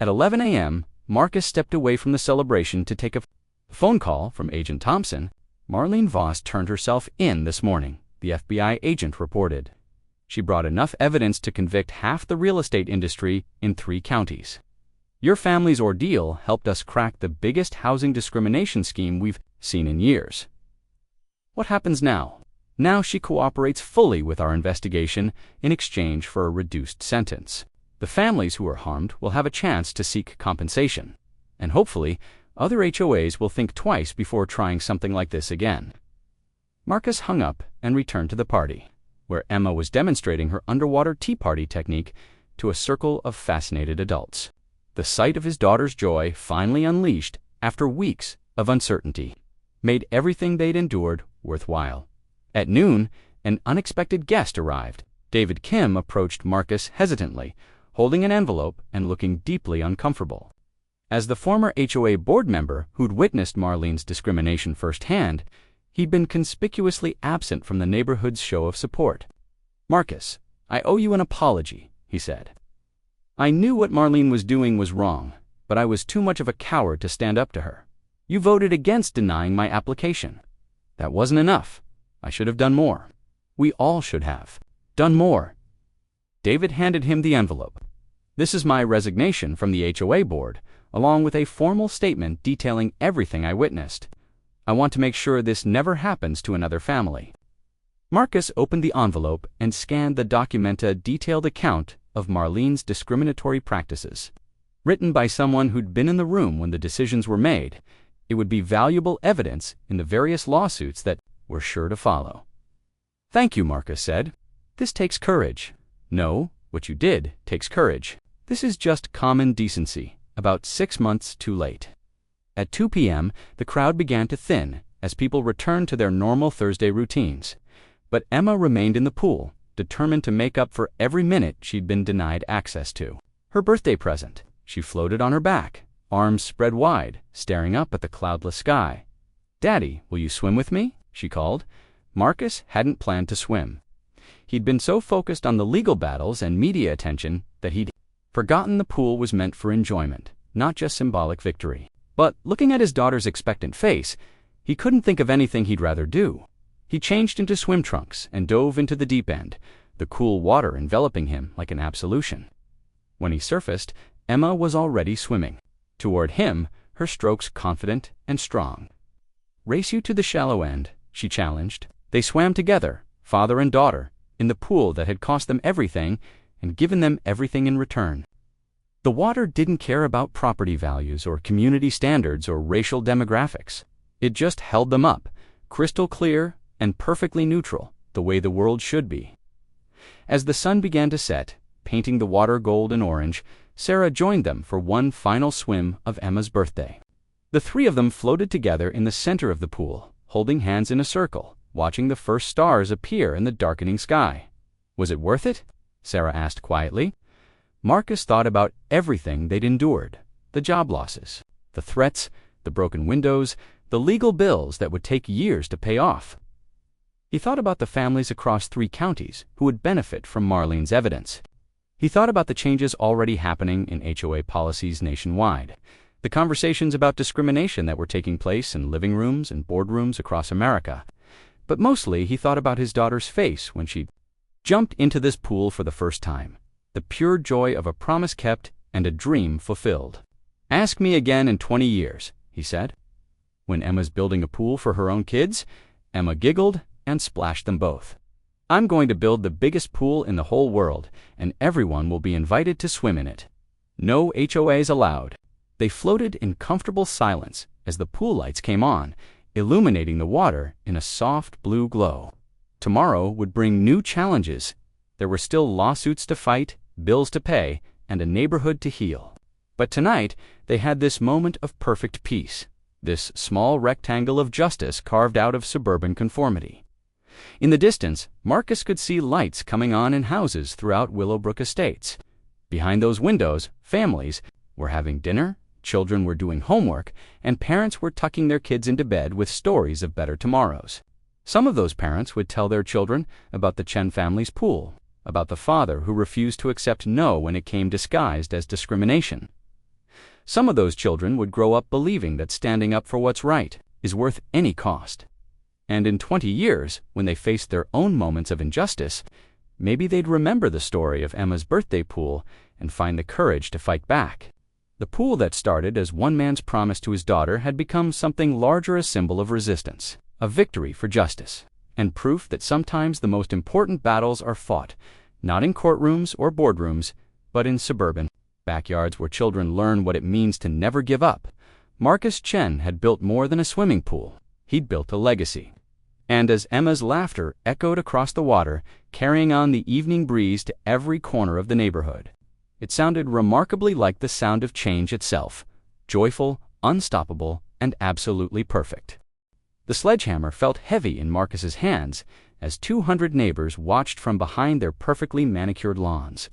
At 11 a.m., Marcus stepped away from the celebration to take a phone call from Agent Thompson. "Marlene Voss turned herself in this morning," the FBI agent reported. "She brought enough evidence to convict half the real estate industry in 3 counties. Your family's ordeal helped us crack the biggest housing discrimination scheme we've seen in years." What happens now? Now she cooperates fully with our investigation in exchange for a reduced sentence. The families who are harmed will have a chance to seek compensation, and hopefully other HOAs will think twice before trying something like this again. Marcus hung up and returned to the party, where Emma was demonstrating her underwater tea party technique to a circle of fascinated adults. The sight of his daughter's joy, finally unleashed after weeks of uncertainty, made everything they'd endured worthwhile. At noon, an unexpected guest arrived. David Kim approached Marcus hesitantly, holding an envelope and looking deeply uncomfortable. As the former HOA board member who'd witnessed Marlene's discrimination firsthand, he'd been conspicuously absent from the neighborhood's show of support. "Marcus, I owe you an apology," he said. "I knew what Marlene was doing was wrong, but I was too much of a coward to stand up to her. You voted against denying my application. That wasn't enough. I should have done more. We all should have done more." David handed him the envelope. "This is my resignation from the HOA board, along with a formal statement detailing everything I witnessed. I want to make sure this never happens to another family." Marcus opened the envelope and scanned the document, a detailed account of Marlene's discriminatory practices. Written by someone who'd been in the room when the decisions were made, it would be valuable evidence in the various lawsuits that were sure to follow. "Thank you," Marcus said. "This takes courage." "No, what you did takes courage. This is just common decency, about 6 months too late." At 2 p.m., the crowd began to thin as people returned to their normal Thursday routines. But Emma remained in the pool, determined to make up for every minute she'd been denied access to. Her birthday present, she floated on her back, arms spread wide, staring up at the cloudless sky. "Daddy, will you swim with me?" she called. Marcus hadn't planned to swim. He'd been so focused on the legal battles and media attention that he'd forgotten the pool was meant for enjoyment, not just symbolic victory. But looking at his daughter's expectant face, he couldn't think of anything he'd rather do. He changed into swim trunks and dove into the deep end, the cool water enveloping him like an absolution. When he surfaced, Emma was already swimming. Toward him, her strokes confident and strong. "Race you to the shallow end," she challenged. They swam together, father and daughter, in the pool that had cost them everything and given them everything in return. The water didn't care about property values or community standards or racial demographics. It just held them up, crystal clear and perfectly neutral, the way the world should be. As the sun began to set, painting the water gold and orange, Sarah joined them for one final swim of Emma's birthday. The three of them floated together in the center of the pool, holding hands in a circle, watching the first stars appear in the darkening sky. "Was it worth it?" Sarah asked quietly. Marcus thought about everything they'd endured, the job losses, the threats, the broken windows, the legal bills that would take years to pay off. He thought about the families across 3 counties who would benefit from Marlene's evidence. He thought about the changes already happening in HOA policies nationwide, the conversations about discrimination that were taking place in living rooms and boardrooms across America. But mostly he thought about his daughter's face when she jumped into this pool for the first time, the pure joy of a promise kept and a dream fulfilled. "Ask me again in 20 years, he said. When Emma's building a pool for her own kids, Emma giggled and splashed them both. "I'm going to build the biggest pool in the whole world, and everyone will be invited to swim in it. No HOAs allowed." They floated in comfortable silence as the pool lights came on, illuminating the water in a soft blue glow. Tomorrow would bring new challenges. There were still lawsuits to fight, bills to pay, and a neighborhood to heal. But tonight, they had this moment of perfect peace, this small rectangle of justice carved out of suburban conformity. In the distance, Marcus could see lights coming on in houses throughout Willowbrook Estates. Behind those windows, families were having dinner, children were doing homework, and parents were tucking their kids into bed with stories of better tomorrows. Some of those parents would tell their children about the Chen family's pool, about the father who refused to accept no when it came disguised as discrimination. Some of those children would grow up believing that standing up for what's right is worth any cost. And in 20 years, when they faced their own moments of injustice, maybe they'd remember the story of Emma's birthday pool and find the courage to fight back. The pool that started as one man's promise to his daughter had become something larger, a symbol of resistance, a victory for justice, and proof that sometimes the most important battles are fought, not in courtrooms or boardrooms, but in suburban backyards where children learn what it means to never give up. Marcus Chen had built more than a swimming pool. He'd built a legacy. And as Emma's laughter echoed across the water, carrying on the evening breeze to every corner of the neighborhood, it sounded remarkably like the sound of change itself, joyful, unstoppable, and absolutely perfect. The sledgehammer felt heavy in Marcus's hands as 200 neighbors watched from behind their perfectly manicured lawns.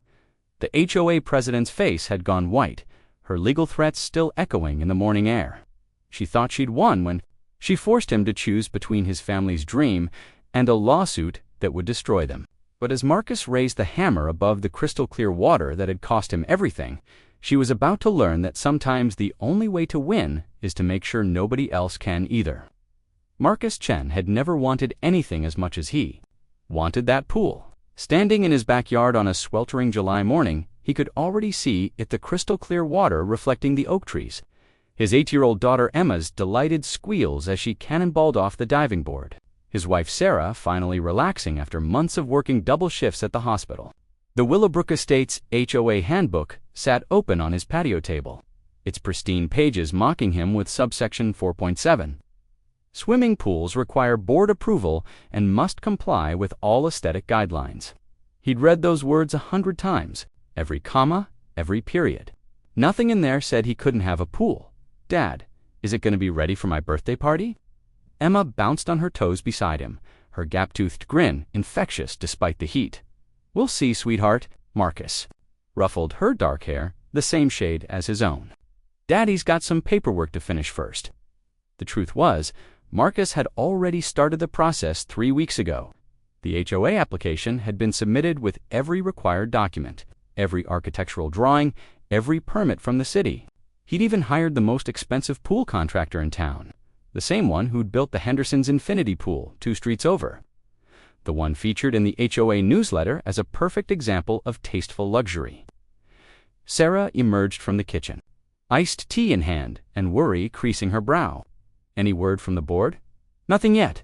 The HOA president's face had gone white, her legal threats still echoing in the morning air. She thought she'd won when she forced him to choose between his family's dream and a lawsuit that would destroy them. But as Marcus raised the hammer above the crystal-clear water that had cost him everything, she was about to learn that sometimes the only way to win is to make sure nobody else can either. Marcus Chen had never wanted anything as much as he wanted that pool. Standing in his backyard on a sweltering July morning, he could already see it, the crystal-clear water reflecting the oak trees. His 8-year-old daughter Emma's delighted squeals as she cannonballed off the diving board. His wife Sarah finally relaxing after months of working double shifts at the hospital. The Willowbrook Estates HOA handbook sat open on his patio table, its pristine pages mocking him with subsection 4.7. Swimming pools require board approval and must comply with all aesthetic guidelines. He'd read those words 100 times, every comma, every period. Nothing in there said he couldn't have a pool. "Dad, is it going to be ready for my birthday party?" Emma bounced on her toes beside him, her gap-toothed grin infectious despite the heat. "We'll see, sweetheart." Marcus ruffled her dark hair, the same shade as his own. Daddy's got some paperwork to finish first. The truth was, Marcus had already started the process 3 weeks ago. The HOA application had been submitted with every required document, every architectural drawing, every permit from the city. He'd even hired the most expensive pool contractor in town, the same one who'd built the Henderson's infinity pool 2 streets over. The one featured in the HOA newsletter as a perfect example of tasteful luxury. Sarah emerged from the kitchen, iced tea in hand and worry creasing her brow. Any word from the board? Nothing yet.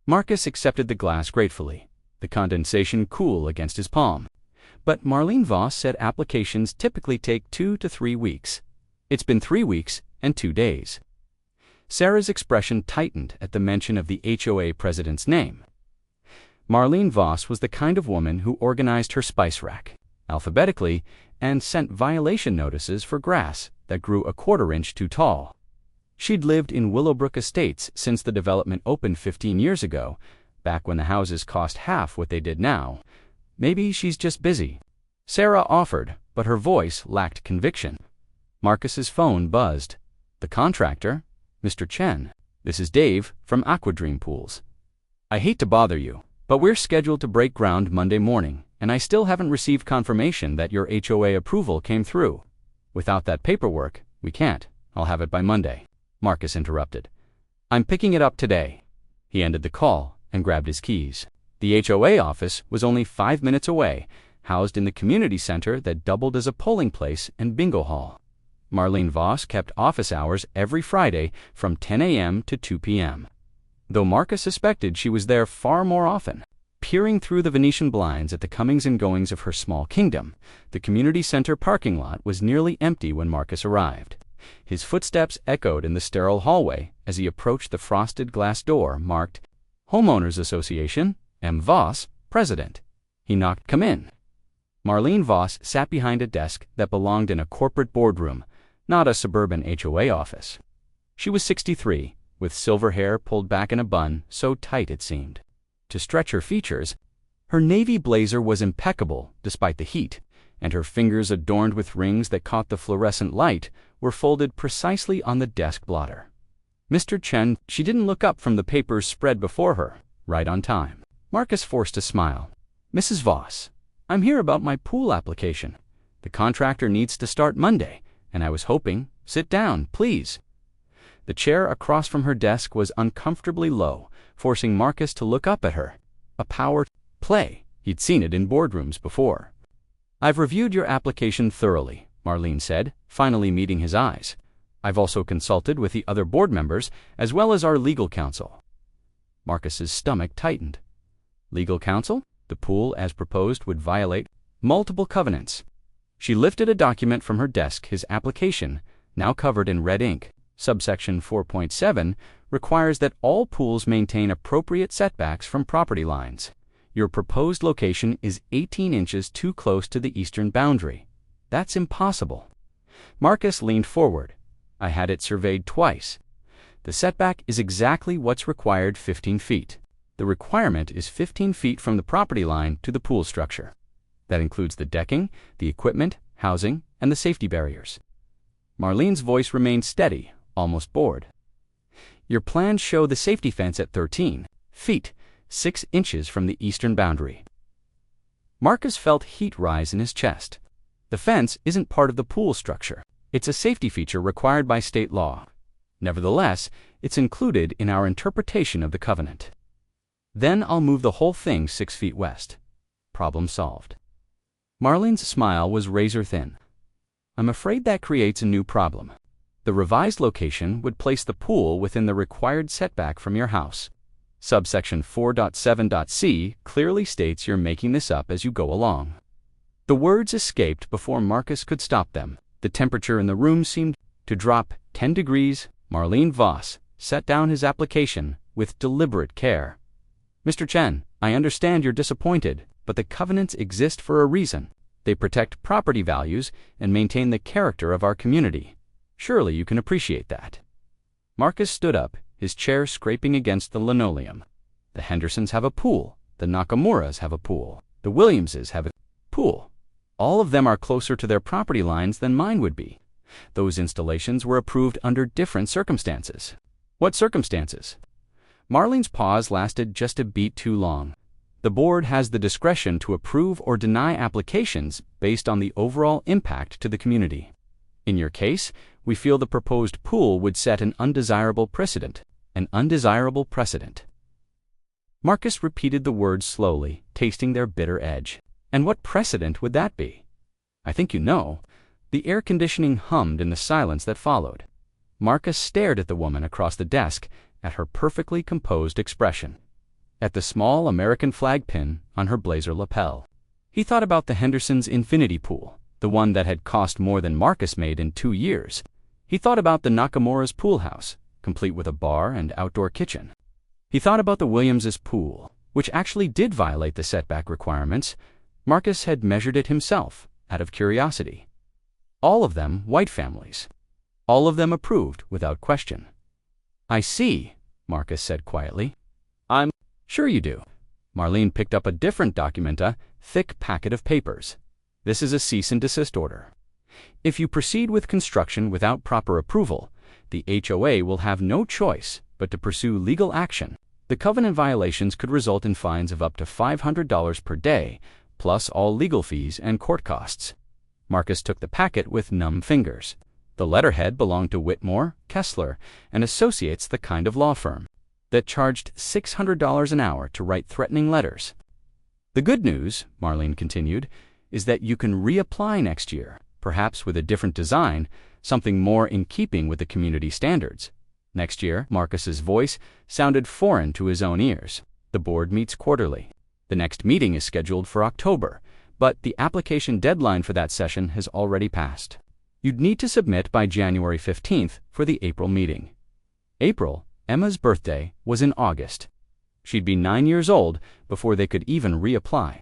Marcus accepted the glass gratefully, the condensation cool against his palm. But Marlene Voss said applications typically take 2 to 3 weeks. It's been 3 weeks and 2 days. Sarah's expression tightened at the mention of the HOA president's name. Marlene Voss was the kind of woman who organized her spice rack, alphabetically, and sent violation notices for grass that grew a 1/4 inch too tall. She'd lived in Willowbrook Estates since the development opened 15 years ago, back when the houses cost half what they did now. Maybe she's just busy. Sarah offered, but her voice lacked conviction. Marcus's phone buzzed. The contractor? Mr. Chen. This is Dave from Aquadream Pools. I hate to bother you, but we're scheduled to break ground Monday morning, and I still haven't received confirmation that your HOA approval came through. Without that paperwork, we can't. I'll have it by Monday. Marcus interrupted. I'm picking it up today. He ended the call and grabbed his keys. The HOA office was only 5 minutes away, housed in the community center that doubled as a polling place and bingo hall. Marlene Voss kept office hours every Friday from 10 a.m. to 2 p.m. Though Marcus suspected she was there far more often, peering through the Venetian blinds at the comings and goings of her small kingdom, the community center parking lot was nearly empty when Marcus arrived. His footsteps echoed in the sterile hallway as he approached the frosted glass door marked Homeowners Association, M. Voss, President. He knocked. Come in. Marlene Voss sat behind a desk that belonged in a corporate boardroom, not a suburban HOA office. She was 63, with silver hair pulled back in a bun so tight it seemed to stretch her features. Her navy blazer was impeccable despite the heat, and her fingers adorned with rings that caught the fluorescent light were folded precisely on the desk blotter. Mr. Chen, she didn't look up from the papers spread before her, right on time. Marcus forced a smile. Mrs. Voss, I'm here about my pool application. The contractor needs to start Monday, and I was hoping, sit down, please. The chair across from her desk was uncomfortably low, forcing Marcus to look up at her. A power play. He'd seen it in boardrooms before. I've reviewed your application thoroughly, Marlene said, finally meeting his eyes. I've also consulted with the other board members, as well as our legal counsel. Marcus's stomach tightened. Legal counsel? The pool, as proposed, would violate multiple covenants. She lifted a document from her desk. His application, now covered in red ink, subsection 4.7, requires that all pools maintain appropriate setbacks from property lines. Your proposed location is 18 inches too close to the eastern boundary. That's impossible. Marcus leaned forward. I had it surveyed twice. The setback is exactly what's required, 15 feet. The requirement is 15 feet from the property line to the pool structure. That includes the decking, the equipment, housing, and the safety barriers. Marlene's voice remained steady, almost bored. Your plans show the safety fence at 13 feet, 6 inches from the eastern boundary. Marcus felt heat rise in his chest. The fence isn't part of the pool structure. It's a safety feature required by state law. Nevertheless, it's included in our interpretation of the covenant. Then I'll move the whole thing 6 feet west. Problem solved. Marlene's smile was razor thin. I'm afraid that creates a new problem. The revised location would place the pool within the required setback from your house. Subsection 4.7.c clearly states you're making this up as you go along. The words escaped before Marcus could stop them. The temperature in the room seemed to drop 10 degrees. Marlene Voss set down his application with deliberate care. Mr. Chen, I understand you're disappointed, but the covenants exist for a reason. They protect property values and maintain the character of our community. Surely you can appreciate that. Marcus stood up, his chair scraping against the linoleum. The Hendersons have a pool. The Nakamuras have a pool. The Williamses have a pool. All of them are closer to their property lines than mine would be. Those installations were approved under different circumstances. What circumstances? Marlene's pause lasted just a beat too long. The board has the discretion to approve or deny applications based on the overall impact to the community. In your case, we feel the proposed pool would set an undesirable precedent. An undesirable precedent. Marcus repeated the words slowly, tasting their bitter edge. And what precedent would that be? I think you know. The air conditioning hummed in the silence that followed. Marcus stared at the woman across the desk, at her perfectly composed expression, at the small American flag pin on her blazer lapel. He thought about the Hendersons' infinity pool, the one that had cost more than Marcus made in 2 years. He thought about the Nakamura's pool house, complete with a bar and outdoor kitchen. He thought about the Williams' pool, which actually did violate the setback requirements. Marcus had measured it himself, out of curiosity. All of them white families. All of them approved without question. I see, Marcus said quietly. I'm sure you do. Marlene picked up a different document, a thick packet of papers. This is a cease and desist order. If you proceed with construction without proper approval, the HOA will have no choice but to pursue legal action. The covenant violations could result in fines of up to $500 per day, plus all legal fees and court costs. Marcus took the packet with numb fingers. The letterhead belonged to Whitmore, Kessler, and Associates, the kind of law firm that charged $600 an hour to write threatening letters. The good news, Marlene continued, is that you can reapply next year, perhaps with a different design, something more in keeping with the community standards. Next year, Marcus's voice sounded foreign to his own ears. The board meets quarterly. The next meeting is scheduled for October, but the application deadline for that session has already passed. You'd need to submit by January 15th for the April meeting. April, Emma's birthday, was in August. She'd be 9 years old before they could even reapply.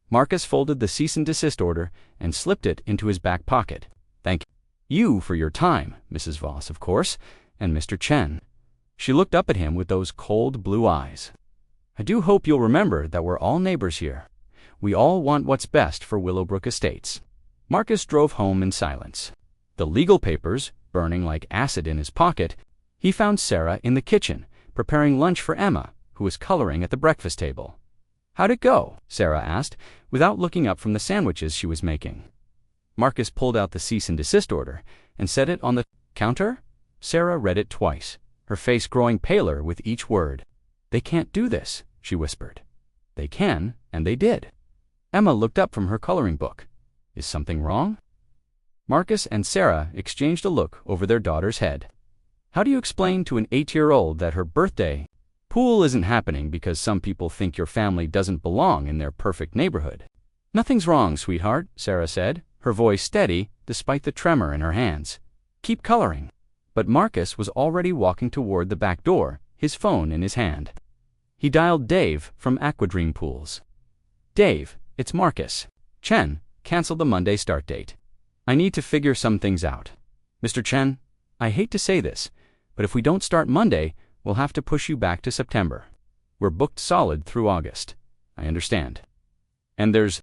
Marcus folded the cease and desist order and slipped it into his back pocket. Thank you for your time, Mrs. Voss, of course, and Mr. Chen. She looked up at him with those cold blue eyes. I do hope you'll remember that we're all neighbors here. We all want what's best for Willowbrook Estates. Marcus drove home in silence. The legal papers, burning like acid in his pocket, he found Sarah in the kitchen, preparing lunch for Emma, who was coloring at the breakfast table. How'd it go? Sarah asked, without looking up from the sandwiches she was making. Marcus pulled out the cease and desist order and set it on the counter. Sarah read it twice, her face growing paler with each word. They can't do this, she whispered. They can, and they did. Emma looked up from her coloring book. Is something wrong? Marcus and Sarah exchanged a look over their daughter's head. How do you explain to an 8-year-old that her birthday pool isn't happening because some people think your family doesn't belong in their perfect neighborhood? Nothing's wrong, sweetheart, Sarah said, her voice steady despite the tremor in her hands. Keep coloring. But Marcus was already walking toward the back door, his phone in his hand. He dialed Dave from Aquadream Pools. Dave, it's Marcus. Chen, cancel the Monday start date. I need to figure some things out. Mr. Chen, I hate to say this, but if we don't start Monday, we'll have to push you back to September. We're booked solid through August. I understand. And there's